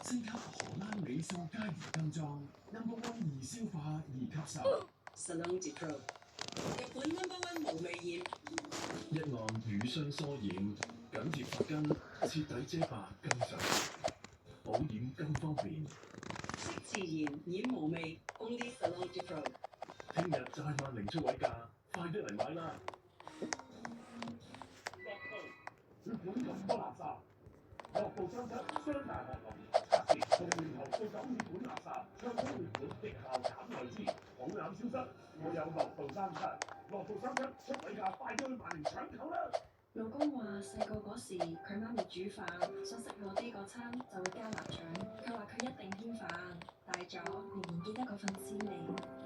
升級荷蘭美素佳怡金裝 No.1 易消化易吸收 Salon Pro 日本 No.1 無味鹽，一按乳霜疏染，緊貼髮根，徹底遮白更上保染更方便，識自然染無味 ，Only Salon Pro。聽日就係萬寧促位價，快啲嚟買啦！樂報，日本咁多垃圾，樂報3級雙大學林測試，從源頭掃走日本垃圾，暢通日本績效減外資，好眼消失，我有樂報3級，樂報3級促位價，快啲去萬寧搶購啦！老公話細個嗰時佢媽咪煮飯，想食我啲嗰餐就會加臘腸，佢話佢一定添飯，大咗仍然記得嗰份滋味。